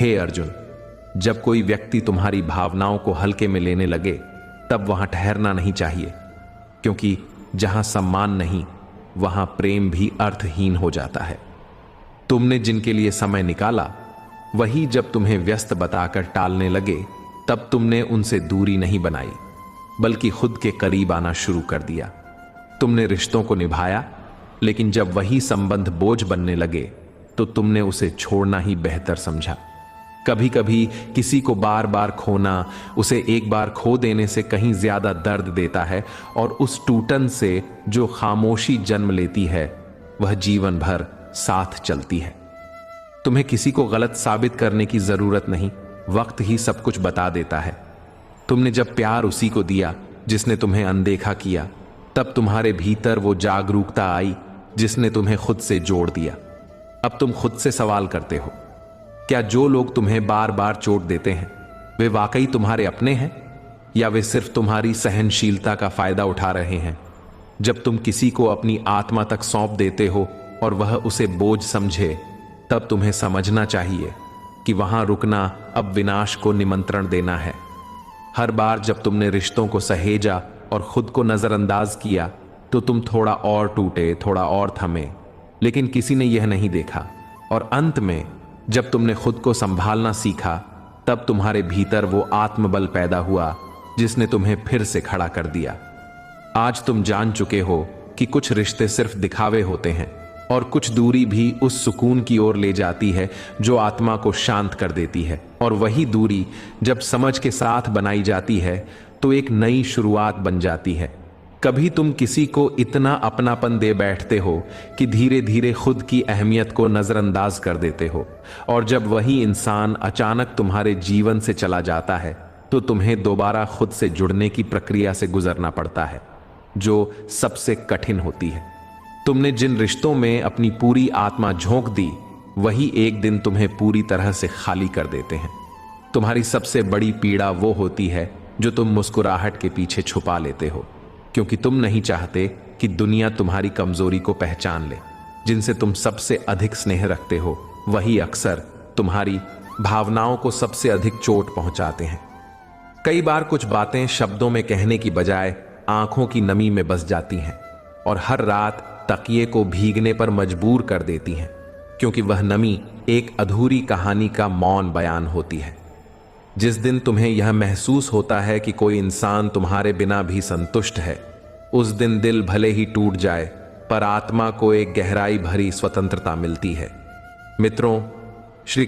हे अर्जुन, जब कोई व्यक्ति तुम्हारी भावनाओं को हल्के में लेने लगे तब वहां ठहरना नहीं चाहिए, क्योंकि जहां सम्मान नहीं वहां प्रेम भी अर्थहीन हो जाता है। तुमने जिनके लिए समय निकाला वही जब तुम्हें व्यस्त बताकर टालने लगे तब तुमने उनसे दूरी नहीं बनाई, बल्कि खुद के करीब आना शुरू कर दिया। तुमने रिश्तों को निभाया, लेकिन जब वही संबंध बोझ बनने लगे तो तुमने उसे छोड़ना ही बेहतर समझा। कभी कभी किसी को बार बार खोना उसे एक बार खो देने से कहीं ज्यादा दर्द देता है, और उस टूटन से जो खामोशी जन्म लेती है वह जीवन भर साथ चलती है। तुम्हें किसी को गलत साबित करने की जरूरत नहीं, वक्त ही सब कुछ बता देता है। तुमने जब प्यार उसी को दिया जिसने तुम्हें अनदेखा किया, तब तुम्हारे भीतर वो जागरूकता आई जिसने तुम्हें खुद से जोड़ दिया। अब तुम खुद से सवाल करते हो, क्या जो लोग तुम्हें बार बार चोट देते हैं वे वाकई तुम्हारे अपने हैं, या वे सिर्फ तुम्हारी सहनशीलता का फायदा उठा रहे हैं? जब तुम किसी को अपनी आत्मा तक सौंप देते हो और वह उसे बोझ समझे, तब तुम्हें समझना चाहिए कि वहां रुकना अब विनाश को निमंत्रण देना है। हर बार जब तुमने रिश्तों को सहेजा और खुद को नजरअंदाज किया तो तुम थोड़ा और टूटे, थोड़ा और थमे, लेकिन किसी ने यह नहीं देखा। और अंत में जब तुमने खुद को संभालना सीखा तब तुम्हारे भीतर वो आत्मबल पैदा हुआ जिसने तुम्हें फिर से खड़ा कर दिया। आज तुम जान चुके हो कि कुछ रिश्ते सिर्फ दिखावे होते हैं और कुछ दूरी भी उस सुकून की ओर ले जाती है जो आत्मा को शांत कर देती है। और वही दूरी जब समझ के साथ बनाई जाती है तो एक नई शुरुआत बन जाती है। कभी तुम किसी को इतना अपनापन दे बैठते हो कि धीरे धीरे खुद की अहमियत को नजरअंदाज कर देते हो, और जब वही इंसान अचानक तुम्हारे जीवन से चला जाता है तो तुम्हें दोबारा खुद से जुड़ने की प्रक्रिया से गुजरना पड़ता है, जो सबसे कठिन होती है। तुमने जिन रिश्तों में अपनी पूरी आत्मा झोंक दी वही एक दिन तुम्हें पूरी तरह से खाली कर देते हैं। तुम्हारी सबसे बड़ी पीड़ा वो होती है जो तुम मुस्कुराहट के पीछे छुपा लेते हो, क्योंकि तुम नहीं चाहते कि दुनिया तुम्हारी कमजोरी को पहचान ले। जिनसे तुम सबसे अधिक स्नेह रखते हो वही अक्सर तुम्हारी भावनाओं को सबसे अधिक चोट पहुंचाते हैं। कई बार कुछ बातें शब्दों में कहने की बजाय आंखों की नमी में बस जाती हैं और हर रात तकिए को भीगने पर मजबूर कर देती हैं, क्योंकि वह नमी एक अधूरी कहानी का मौन बयान होती है। जिस दिन तुम्हें यह महसूस होता है कि कोई इंसान तुम्हारे बिना भी संतुष्ट है, उस दिन दिल भले ही टूट जाए पर आत्मा को एक गहराई भरी स्वतंत्रता मिलती है। मित्रों, श्री